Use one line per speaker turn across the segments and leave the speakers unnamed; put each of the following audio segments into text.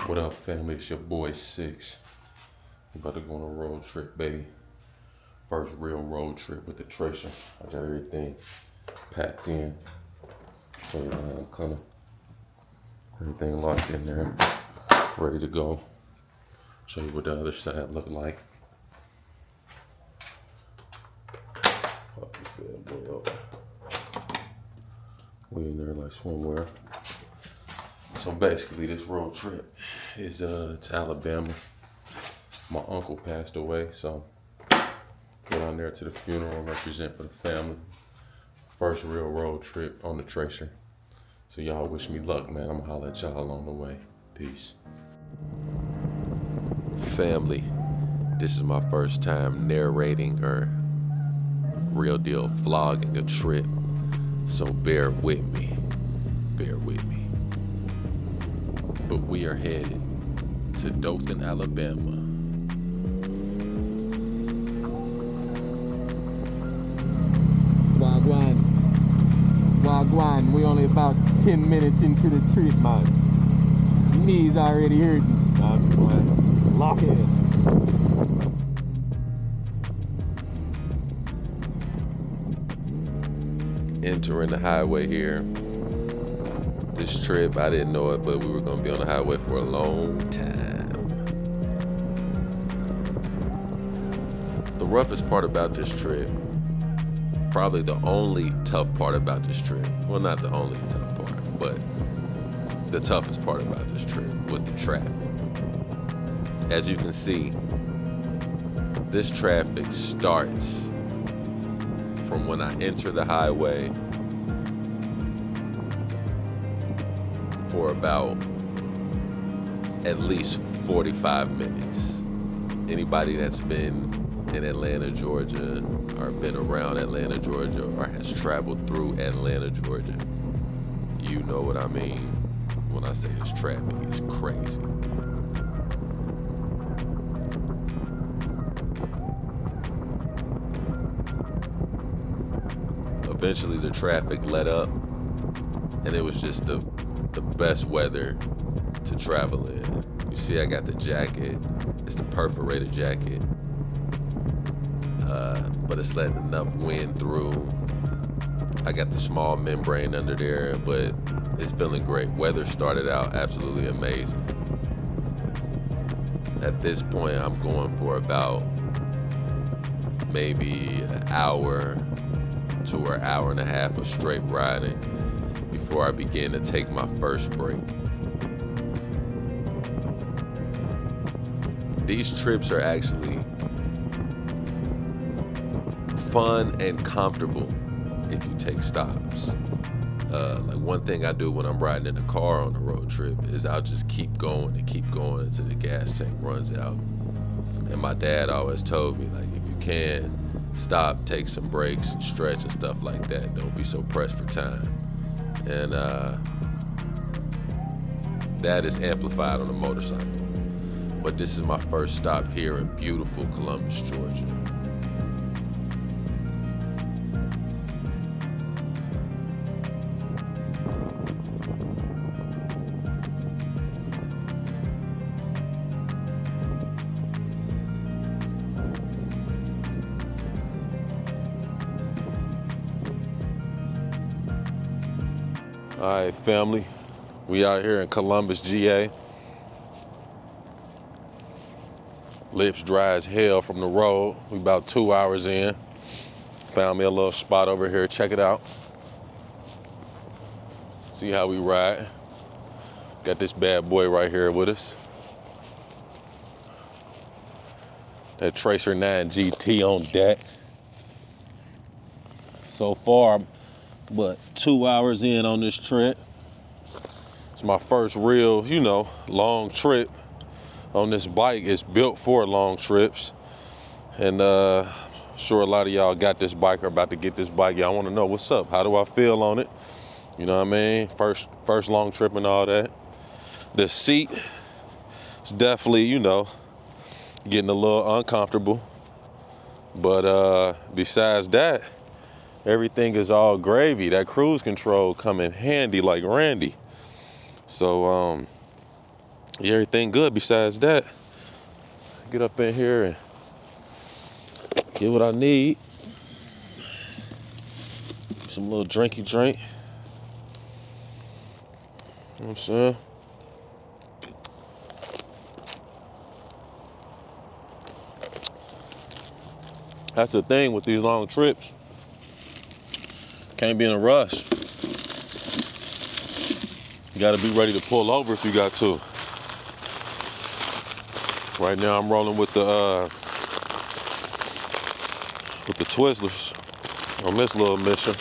What up, family? It's your boy Six. We about to go on a road trip, baby. First real road trip with the Tracer. I got everything packed in. So I'm kind of everything locked in there, ready to go. Show you what the other side look like. Pop this bad boy up. We in there like swimwear. So basically, this road trip is to Alabama. My uncle passed away, so go down there to the funeral, represent for the family. First real road trip on the Tracer. So y'all wish me luck, man. I'm gonna holler at y'all along the way. Peace. Family, this is my first time narrating or real deal vlogging a trip. So bear with me. Bear with me. But we are headed to Dothan, Alabama.
Wagwan, we only about 10 minutes into the trip, man. Knees already hurting. I'm going lock in.
Entering the highway here. This trip, I didn't know it, but we were gonna be on the highway for a long time. The roughest part about this trip, probably the only tough part about this trip, well, not the only tough part, but the toughest part about this trip was the traffic. As you can see, this traffic starts from when I enter the highway for about at least 45 minutes. Anybody that's been in Atlanta, Georgia, or been around Atlanta, Georgia, or has traveled through Atlanta, Georgia, you know what I mean when I say this traffic is crazy. Eventually the traffic let up, and it was just the best weather to travel in. You see I got the jacket. It's the perforated jacket. But it's letting enough wind through. I got the small membrane under there, but it's feeling great. Weather started out absolutely amazing. At this point, I'm going for about maybe an hour to an hour and a half of straight riding before I begin to take my first break. These trips are actually fun and comfortable if you take stops. Like one thing I do when I'm riding in the car on a road trip is I'll just keep going until the gas tank runs out. And my dad always told me, like, if you can, stop, take some breaks, stretch and stuff like that. Don't be so pressed for time. And that is amplified on a motorcycle. But this is my first stop here in beautiful Columbus, Georgia. All right, family, we out here in Columbus, GA. Lips dry as hell from the road. We about 2 hours in. Found me a little spot over here. Check it out. See how we ride. Got this bad boy right here with us. That Tracer 9 GT on deck. So far, but 2 hours in on this trip. It's my first real, long trip on this bike. It's built for long trips. And sure a lot of y'all got this bike or about to get this bike. Y'all want to know what's up. How do I feel on it? You know what I mean? First long trip and all that. The seat is definitely, getting a little uncomfortable. But besides that, everything is all gravy. That cruise control come in handy like Randy. So Everything good besides that. Get up in here and get what I need. Some little drinky drink. You know what I'm saying? That's the thing with these long trips. Can't be in a rush. You gotta be ready to pull over if you got to. Right now I'm rolling with the Twizzlers on this little mission.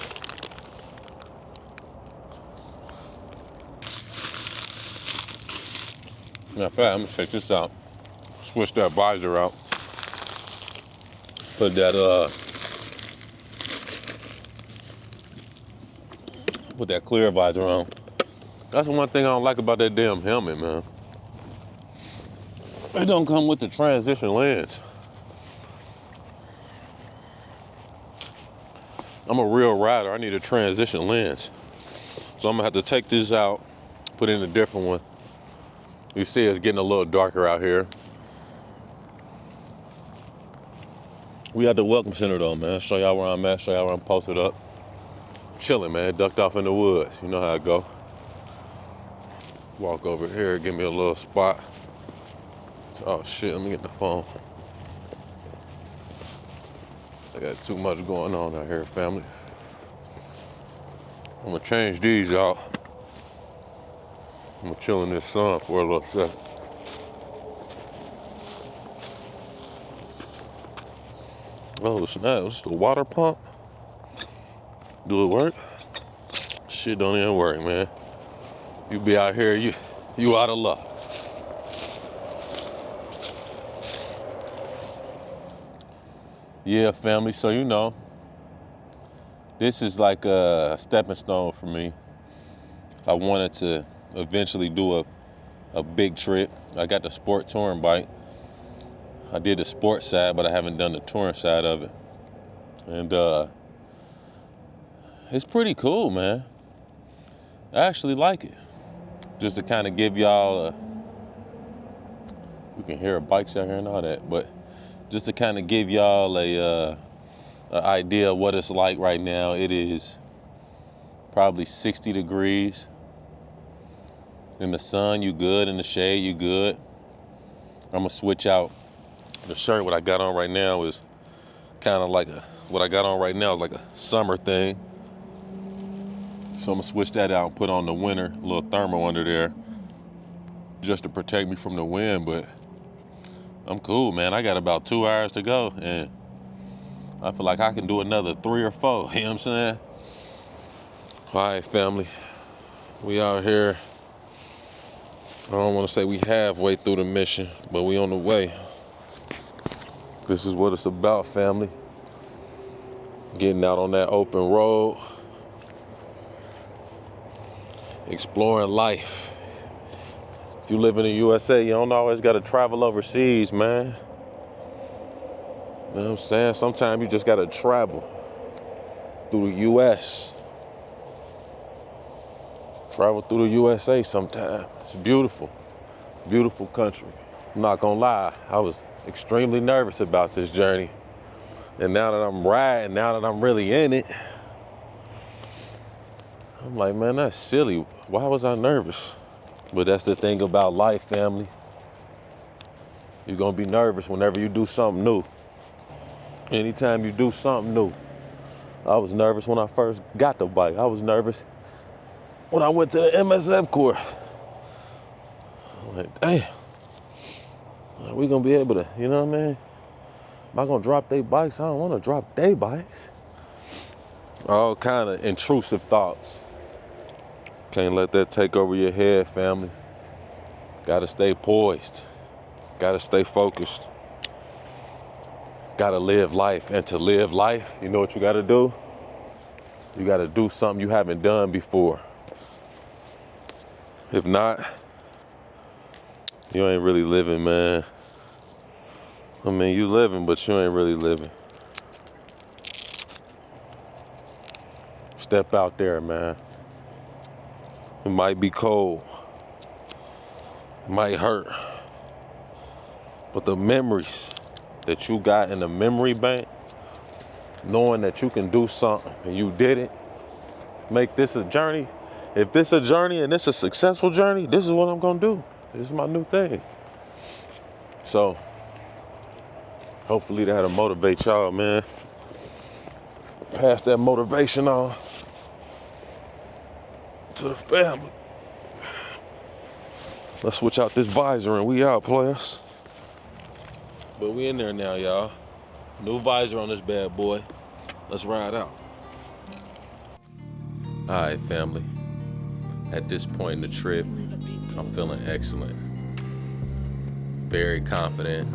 Matter of fact, I'm gonna check this out. Switch that visor out. Put that clear visor on. That's the one thing I don't like about that damn helmet, man. It don't come with the transition lens. I'm a real rider. I need a transition lens. So I'm gonna have to take this out, put in a different one. You see it's getting a little darker out here. We at the Welcome Center though, man. Show y'all where I'm at, show y'all where I'm posted up. Chilling, man, ducked off in the woods. You know how it go. Walk over here, give me a little spot. Oh shit, let me get the phone. I got too much going on out here, family. I'm gonna change these out. I'm gonna chill in this sun for a little second. Oh snap, this is the water pump? Do it work? Shit don't even work, man. You be out here, you out of luck. Yeah, family, so you know, this is like a stepping stone for me. I wanted to eventually do a big trip. I got the sport touring bike. I did the sport side, but I haven't done the touring side of it. And it's pretty cool, man. I actually like it. Just to kind of give y'all you can hear bikes out here and all that, but just to kind of give y'all a idea of what it's like right now. It is probably 60 degrees. In the sun, you good. In the shade, you good. I'm gonna switch out the shirt. What I got on right now is kind of like what I got on right now is like a summer thing. So I'm gonna switch that out and put on the winter, a little thermal under there, just to protect me from the wind. But I'm cool, man. I got about 2 hours to go, and I feel like I can do another 3 or 4. You know what I'm saying? All right, family. We out here. I don't want to say we halfway through the mission, but we on the way. This is what it's about, family. Getting out on that open road. Exploring life. If you live in the USA, you don't always got to travel overseas, man. You know what I'm saying? Sometimes you just got to travel through the US. Travel through the USA sometimes. It's beautiful, beautiful country. I'm not gonna lie, I was extremely nervous about this journey. And now that I'm riding, now that I'm really in it, I'm like, man, that's silly. Why was I nervous? But that's the thing about life, family. You're gonna be nervous whenever you do something new. Anytime you do something new. I was nervous when I first got the bike. I was nervous when I went to the MSF course. I'm like, damn, are we gonna be able to, you know what I mean? Am I gonna drop their bikes? I don't wanna drop their bikes. All kind of intrusive thoughts. Can't let that take over your head, family. Gotta stay poised. Gotta stay focused. Gotta live life. And to live life, you know what you gotta do? You gotta do something you haven't done before. If not, you ain't really living, man. I mean, you living, but you ain't really living. Step out there, man. It might be cold. might hurt. But the memories that you got in the memory bank, knowing that you can do something and you did it, make this a journey. If this a journey and this a successful journey, this is what I'm gonna do. This is my new thing. So hopefully that'll motivate y'all, man. Pass that motivation on to the family. Let's switch out this visor and we out, players. But we in there now, y'all. New visor on this bad boy. Let's ride out. All right, family. At this point in the trip, I'm feeling excellent. Very confident.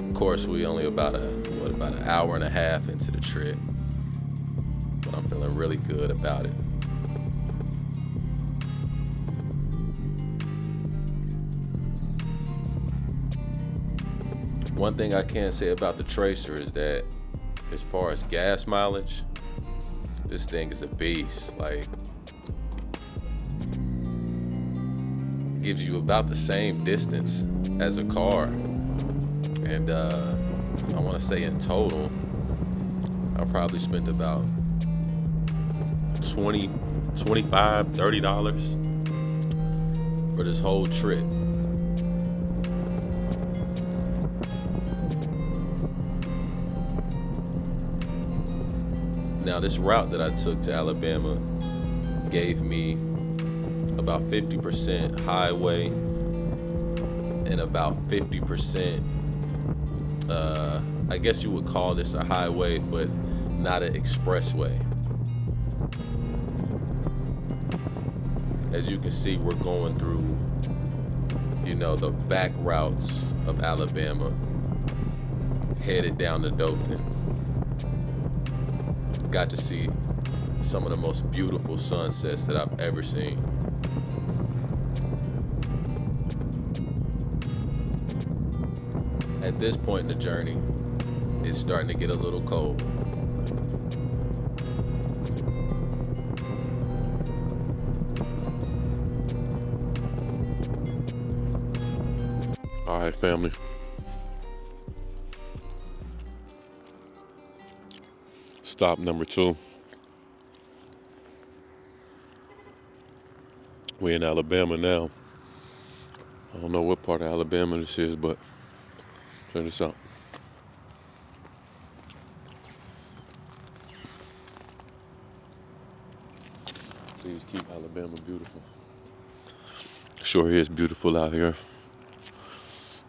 Of course, we only about an hour and a half into the trip. But I'm feeling really good about it. One thing I can say about the Tracer is that as far as gas mileage, this thing is a beast. Like, gives you about the same distance as a car. And I want to say in total, I probably spent about $20, $25, $30 for this whole trip. Now, this route that I took to Alabama gave me about 50% highway and about 50%, I guess you would call this a highway, but not an expressway. As you can see, we're going through, the back routes of Alabama, headed down to Dothan. Got to see some of the most beautiful sunsets that I've ever seen. At this point in the journey, it's starting to get a little cold. All right, family. Stop number 2. We're in Alabama now. I don't know what part of Alabama this is, but check this out. Please keep Alabama beautiful. Sure is beautiful out here.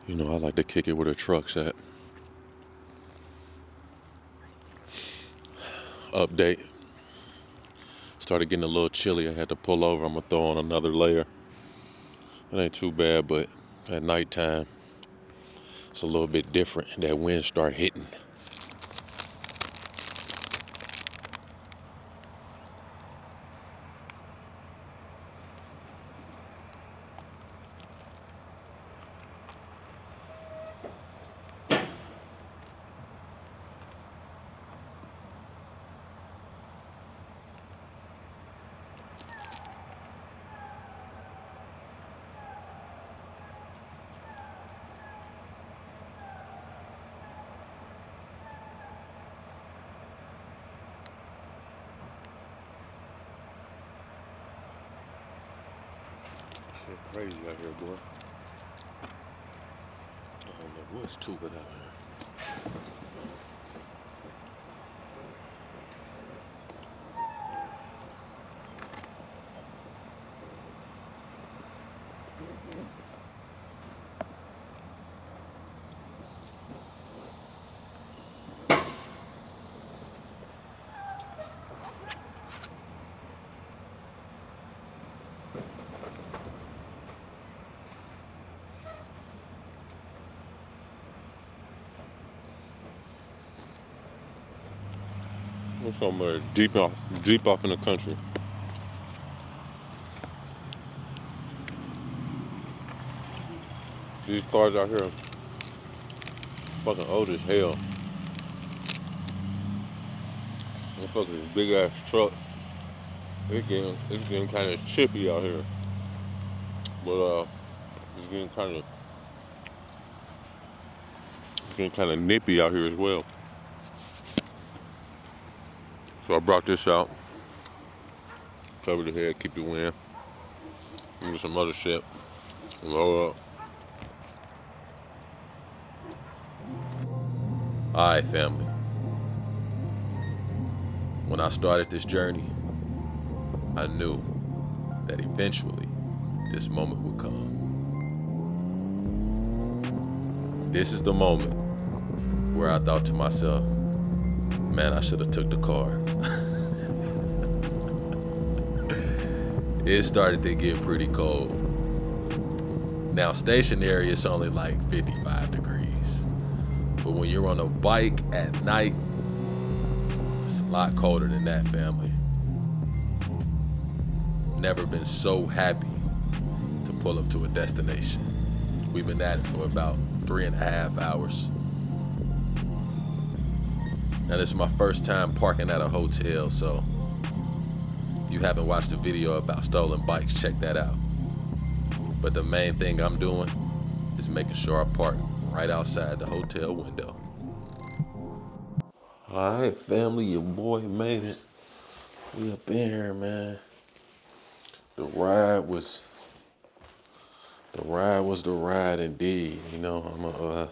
I like to kick it where the truck's at. Update. Started getting a little chilly. I had to pull over. I'm gonna throw on another layer. It ain't too bad, but at nighttime, it's a little bit different. That wind start hitting. Shit crazy out here, boy. I don't know what's to it out here. We're somewhere deep off in the country. These cars out here fucking old as hell. Them fucking big ass trucks. It's getting kind of chippy out here. But it's getting kind of nippy out here as well. So I brought this out. Cover the head, keep it in. And some other shit. Roll up. Alright, family. When I started this journey, I knew that eventually this moment would come. This is the moment where I thought to myself, man, I should have took the car. It started to get pretty cold. Now stationary, it's only like 55 degrees. But when you're on a bike at night, it's a lot colder than that, family. Never been so happy to pull up to a destination. We've been at it for about 3.5 hours. Now this is my first time parking at a hotel, so if you haven't watched the video about stolen bikes, check that out. But the main thing I'm doing is making sure I park right outside the hotel window. All right, family, your boy made it. We up in here, man. The ride was the ride indeed. You know, I'm gonna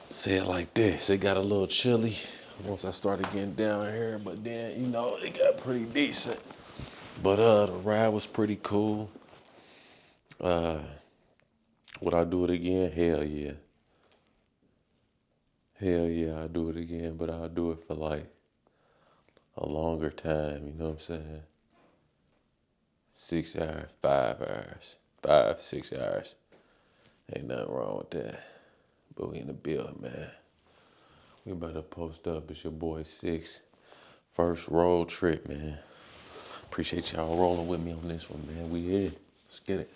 say it like this. It got a little chilly once I started getting down here, but then, you know, it got pretty decent. But the ride was pretty cool. Would I do it again? Hell yeah. Hell yeah, I'll do it again, but I'll do it for like a longer time, you know what I'm saying? 6 hours, 5 hours, 5, 6 hours. Ain't nothing wrong with that. But we in the building, man. We about to post up. It's your boy 6. First road trip, man. Appreciate y'all rolling with me on this one, man. We here. Let's get it.